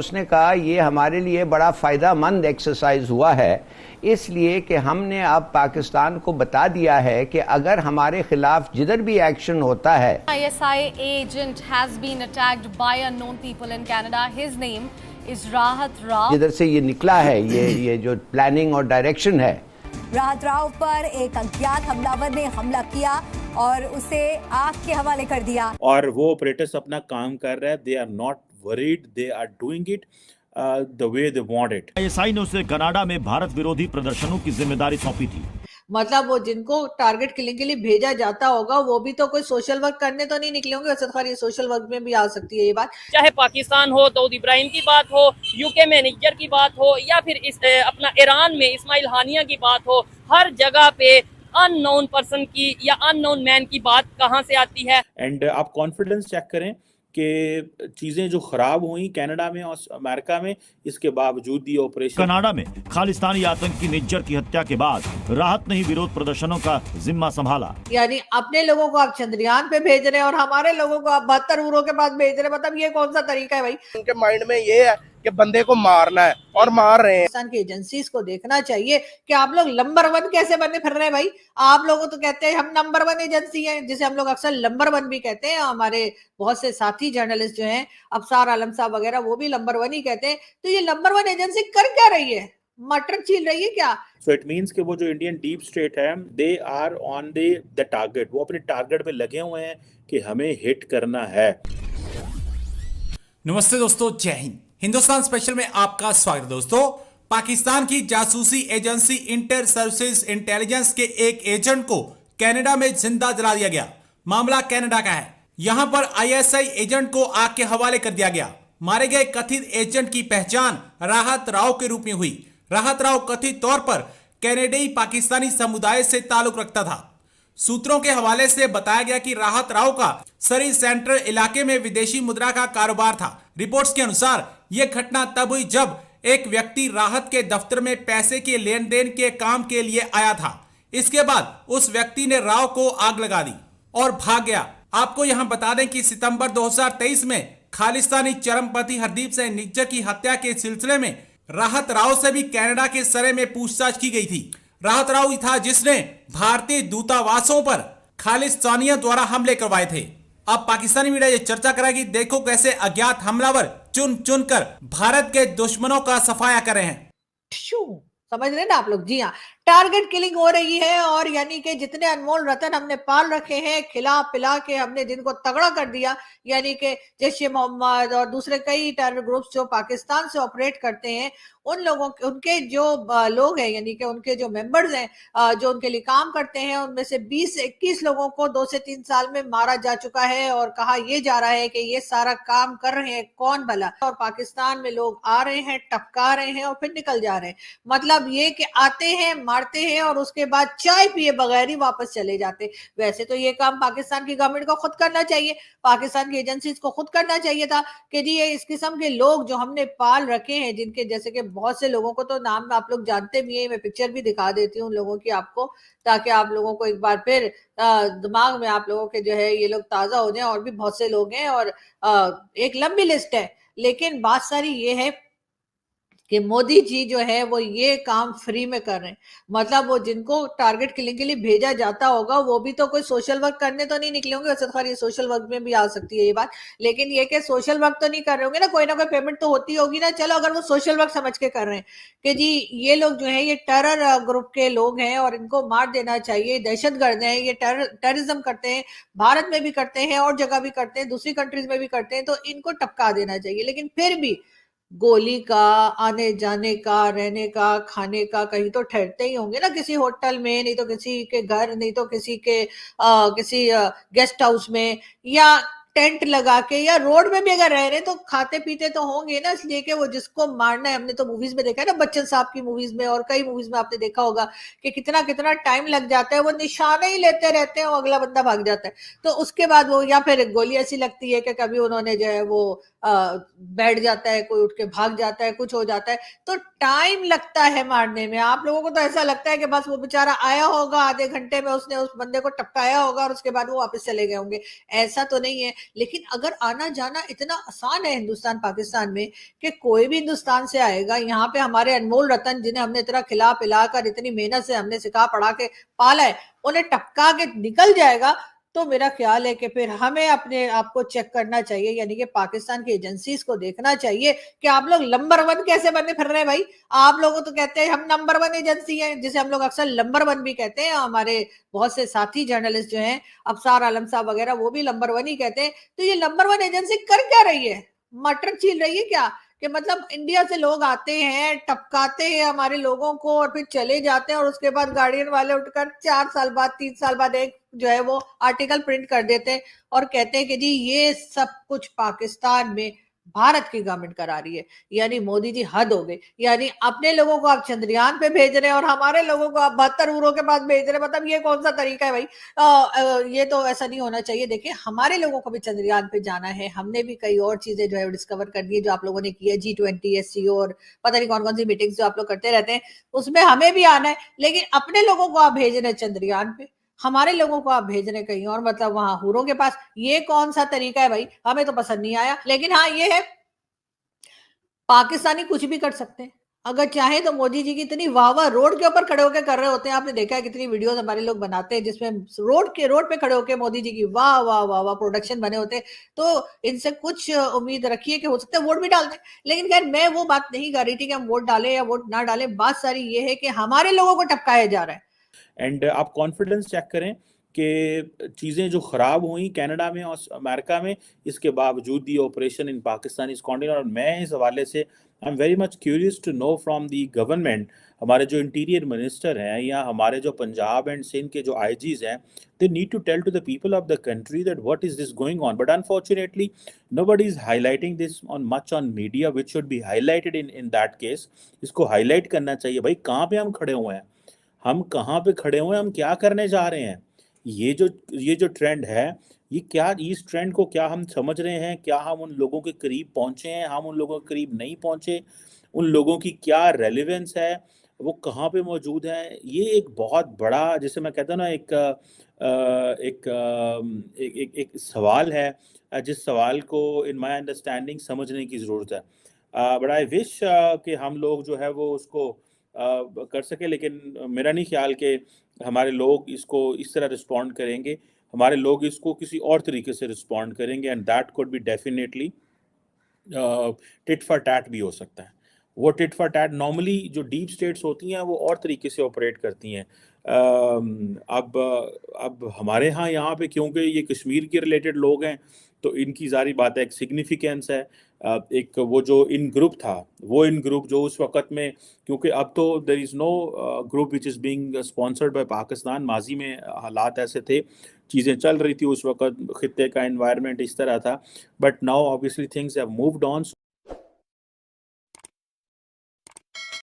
उसने कहा ये हमारे लिए बड़ा फ़ायदेमंद एक्सरसाइज हुआ है, इसलिए कि हमने अब पाकिस्तान को बता दिया है कि अगर हमारे खिलाफ जिधर भी एक्शन होता है। ISI agent has been attacked by unknown people in Canada. His name is Rahat Rao. जिधर से ये निकला है, ये जो प्लानिंग और डायरेक्शन है। राहत राव पर एक अज्ञात हमलावर ने हमला किया और उसे आग के हवाले कर दिया। और वो ऑपरेटर्स अपना काम कर रहे हैं, they are not worried, they are doing it the way they want it. ISI ने उसे कनाडा में भारत विरोधी प्रदर्शनों की जिम्मेदारी सौंपी थी। मतलब वो जिनको टारगेट किलिंग के लिए भेजा जाता होगा वो भी तो कोई सोशल वर्क करने तो नहीं निकले होंगे। असद खान, ये सोशल वर्क में भी आ सकती है ये बात। चाहे पाकिस्तान हो, दाऊद इब्राहिम की बात हो, यूके मैनेजर की बात हो, या फिर इस अपना ईरान में इस्माइल हानिया की बात हो, हर जगह पे अननोन पर्सन की या अननोन मैन की बात कहां से आती है। एंड आप कॉन्फिडेंस चेक करें कि चीजें जो खराब हुई कनाडा में और अमेरिका में, इसके बावजूद ये ऑपरेशन। कनाडा में खालिस्तानी आतंकी निज्जर की हत्या के बाद राहत ने ही विरोध प्रदर्शनों का जिम्मा संभाला। यानी अपने लोगों को आप चंद्रयान पे भेज रहे हैं और हमारे लोगों को आप 72 उरों के पास भेज रहे हैं। मतलब ये कौन सा तरीका है भाई? उनके माइंड में ये है कि बंदे को मारना है और मार रहे हैं। पाकिस्तान की एजेंसीज को देखना चाहिए कि आप लोग नंबर 1 कैसे बने फिर रहे हैं भाई। आप लोगों तो कहते हैं हम नंबर 1 एजेंसी है, जिसे हम लोग अक्सर नंबर 1 भी कहते हैं। हमारे बहुत से साथी जर्नलिस्ट जो हैं, अफसार आलम साहब वगैरह, वो भी नंबर 1 ही कहते हैं। तो ये नंबर 1 एजेंसी कर क्या रही है? मटर छील रही है क्या? सो इट मींस कि वो जो इंडियन डीप स्टेट है, they are on the target. वो अपने टारगेट पे लगे हुए हैं कि हमें हिट करना है। नमस्ते दोस्तों, जय हिंद। हिंदुस्तान स्पेशल में आपका स्वागत है। दोस्तों, पाकिस्तान की जासूसी एजेंसी इंटर सर्विसेज इंटेलिजेंस के एक एजेंट को कनाडा में जिंदा जला दिया गया। मामला कनाडा का है। यहां पर ISI एजेंट को आग के हवाले कर दिया गया। मारे गए कथित एजेंट की पहचान राहत राव के रूप में हुई। राहत राव कथित तौर पर कनाडाई पाकिस्तानी समुदाय से ताल्लुक रखता था। सूत्रों के हवाले से बताया गया कि राहत राव का सरी सेंट्रल इलाके में विदेशी मुद्रा का कारोबार था। रिपोर्ट्स के अनुसार यह घटना तब हुई जब एक व्यक्ति राहत के दफ्तर में पैसे के लेन देन के काम के लिए आया था। इसके बाद उस व्यक्ति ने राव को आग लगा दी और भाग गया। आपको यहां बता दें कि सितंबर 2023 में खालिस्तानी चरमपंथी हरदीप सिंह निज्जर की हत्या के सिलसिले में राहत राव से भी कनाडा के सरे में पूछताछ की गई थी। राहत राव ही था जिसने भारतीय दूतावासों पर खालिस्तानियों द्वारा हमले करवाए थे। अब पाकिस्तानी मीडिया ये चर्चा कराएगी, देखो कैसे अज्ञात हमलावर चुन चुन कर भारत के दुश्मनों का सफाया कर रहे हैं। समझ रहे ना आप लोग? जी हाँ, टारगेट किलिंग हो रही है। और यानी कि जितने अनमोल रतन हमने पाल रखे हैं, खिला पिला के हमने जिनको तगड़ा कर दिया, यानी कि जैश ए मोहम्मद और दूसरे कई टेरर ग्रुप्स जो पाकिस्तान से ऑपरेट करते हैं, उन लोगों के, उनके जो लोग हैं, यानी कि उनके जो मेंबर्स हैं जो उनके लिए काम करते हैं, उनमें से 20 से 21 लोगों को 2 से 3 साल में मारा जा चुका है। और कहा यह जा रहा है कि ये सारा काम कर रहे हैं कौन भला। और पाकिस्तान में लोग आ रहे हैं, टपका रहे हैं और फिर निकल जा रहे हैं। मतलब ये कि आते हैं, मारते हैं और उसके बाद चाय पिए बगैर ही वापस चले जाते। वैसे तो ये काम पाकिस्तान की गवर्नमेंट को खुद करना चाहिए, पाकिस्तान की एजेंसीज को खुद करना चाहिए था कि जी ये इस किस्म के लोग जो हमने पाल रखे हैं, जिनके जैसे कि बहुत से लोगों को तो नाम आप लोग जानते भी हैं, मैं पिक्चर भी दिखा देती हूँ उन लोगों की आपको, ताकि आप लोगों को एक बार फिर दिमाग में आप लोगों के जो है ये लोग ताजा हो जाएं। और भी बहुत से लोग हैं और एक लंबी लिस्ट है। लेकिन बात सारी ये है कि मोदी जी जो है वो ये काम फ्री में कर रहे हैं। मतलब वो जिनको टारगेट किलिंग के लिए भेजा जाता होगा वो भी तो कोई सोशल वर्क करने तो नहीं निकले होंगे। असद खान, ये सोशल वर्क में भी आ सकती है ये बात। लेकिन ये कि सोशल वर्क तो नहीं कर रहे होंगे ना कोई पेमेंट तो होती होगी ना। चलो अगर वो सोशल वर्क समझ के कर रहे हैं कि जी ये लोग जो है ये टेरर ग्रुप के लोग हैं और इनको मार देना चाहिए, दहशतगर्द हैं, ये टेररिज्म करते हैं, भारत में भी करते हैं और जगह भी करते हैं, दूसरी कंट्रीज में भी करते हैं, तो इनको टपका देना चाहिए। लेकिन फिर भी गोली का, आने जाने का, रहने का, खाने का, कहीं तो ठहरते ही होंगे ना, किसी होटल में, नहीं तो किसी के घर, नहीं तो किसी के किसी गेस्ट हाउस में, या टेंट लगा के, या रोड में भी अगर रह रहे तो खाते पीते तो होंगे ना। इसलिए कि वो जिसको मारना है, हमने तो मूवीज में देखा है ना, बच्चन साहब की मूवीज में और कई मूवीज में आपने देखा होगा कि कितना कितना टाइम लग जाता है, वो निशाने ही लेते रहते हैं और अगला बंदा भाग जाता है। तो उसके बाद वो, या फिर गोली ऐसी लगती है कि कभी उन्होंने जो है वो बैठ जाता है, कोई उठ के भाग जाता है, कुछ हो जाता है, तो टाइम लगता है मारने में। आप लोगों को तो ऐसा लगता है कि बस वो बेचारा आया होगा, आधे घंटे में उसने उस बंदे को टपकाया होगा और उसके बाद वो वापस चले गए होंगे। ऐसा तो नहीं है। लेकिन अगर आना जाना इतना आसान है हिंदुस्तान पाकिस्तान में कि कोई भी हिंदुस्तान से आएगा, यहाँ पे हमारे अनमोल रतन जिन्हें हमने इतना खिला पिला कर इतनी मेहनत से हमने सिखा पढ़ा के पाला है, उन्हें टपका के निकल जाएगा, तो मेरा ख्याल है कि फिर हमें अपने आप को चेक करना चाहिए, यानी कि पाकिस्तान की एजेंसीज को देखना चाहिए कि आप लोग नंबर 1 कैसे बने फिर रहे हैं भाई। आप लोगों तो कहते हैं हम नंबर 1 एजेंसी है, जिसे हम लोग अक्सर नंबर 1 भी कहते हैं। हमारे बहुत से साथी जर्नलिस्ट जो हैं, अफसार आलम साहब वगैरह, वो भी नंबर 1 ही कहते हैं। तो ये नंबर 1 एजेंसी कर क्या रही है? मटर छील रही है क्या? कि मतलब इंडिया से लोग आते हैं, टपकाते हैं हमारे लोगों को और फिर चले जाते हैं, और उसके बाद गार्डियन वाले उठकर 4 साल बाद 3 साल बाद एक जो है वो आर्टिकल प्रिंट कर देते हैं और कहते हैं कि जी ये सब कुछ पाकिस्तान में भारत की गवर्नमेंट करा रही है। यानी मोदी जी हद हो गई, यानी अपने लोगों को आप चंद्रयान पे भेज रहे हैं और हमारे लोगों को आप 72 ऊरों के पास भेज रहे हैं। मतलब ये कौन सा तरीका है भाई? ये तो ऐसा नहीं होना चाहिए। देखिए, हमारे लोगों को भी चंद्रयान पे जाना है, हमने भी कई और चीजें जो है डिस्कवर कर दी है जो आप लोगों ने की है, G20 SCO और पता नहीं कौन कौन सी मीटिंग्स जो आप लोग करते रहते हैं, उसमें हमें भी आना है। लेकिन अपने लोगों को आप भेज रहे हैं चंद्रयान पे, हमारे लोगों को आप भेज रहे हैं कहीं और, मतलब वहां हूरों के पास। ये कौन सा तरीका है भाई? हमें तो पसंद नहीं आया। लेकिन हाँ, ये है पाकिस्तानी कुछ भी कर सकते हैं अगर चाहे तो। मोदी जी की इतनी वाह रोड के ऊपर खड़े होकर कर रहे होते हैं, आपने देखा है कितनी वीडियोस हमारे लोग बनाते हैं जिसमें रोड पे खड़े होकर मोदी जी की वाह वाह वाह वाह प्रोडक्शन बने होते हैं। तो इनसे कुछ उम्मीद रखिए कि हो सकता है वोट भी डाल दें। लेकिन खैर, मैं वो बात नहीं कर रही थी कि हम वोट डालें या वोट ना डालें। बात सारी ये है कि हमारे लोगों को टपकाया जा रहा है। एंड आप कॉन्फिडेंस चेक करें कि चीज़ें जो ख़राब हुई कनाडा में और अमेरिका में, इसके बावजूद the operation in Pakistan is continue. और मैं इस हवाले से I am very much curious to know from the government, हमारे जो इंटीरियर मिनिस्टर हैं या हमारे जो पंजाब एंड सिंध के जो आईजीज हैं, they need to tell to the people of the country that what is this going on. But unfortunately nobody is highlighting this on much on media which should be highlighted in that case. इसको highlight करना चाहिए भाई, कहाँ पे हम खड़े हुए हैं, हम कहाँ पे खड़े हुए हैं, हम क्या करने जा रहे हैं। ये जो ट्रेंड है, ये क्या, इस ट्रेंड को क्या हम समझ रहे हैं? क्या हम उन लोगों के करीब पहुंचे हैं? हम उन लोगों के करीब नहीं पहुंचे? उन लोगों की क्या रेलेवेंस है? वो कहाँ पे मौजूद हैं? ये एक बहुत बड़ा, जैसे मैं कहता हूँ ना, एक सवाल है, जिस सवाल को इन माय अंडरस्टैंडिंग समझने की ज़रूरत है। बट आई विश कि हम लोग जो है वो उसको कर सके। लेकिन मेरा नहीं ख्याल कि हमारे लोग इसको इस तरह रिस्पॉन्ड करेंगे। हमारे लोग इसको किसी और तरीके से रिस्पॉन्ड करेंगे, and that could be definitely tit for tat भी हो सकता है। वो टिट फॉर टैट, नॉर्मली जो डीप स्टेट्स होती हैं वो और तरीके से ऑपरेट करती हैं। अब हमारे यहाँ पे क्योंकि ये कश्मीर के रिलेटेड लोग हैं, तो इनकी जारी बात है, एक सिग्निफिकेंस है। एक वो जो इन ग्रुप था, वो इन ग्रुप जो उस वक़्त में, क्योंकि अब तो there is no group which is being sponsored by Pakistan. माजी में हालात ऐसे थे, चीज़ें चल रही थी उस वक़्त, खित्ते का एनवायरनमेंट इस तरह था, but now obviously things have moved on.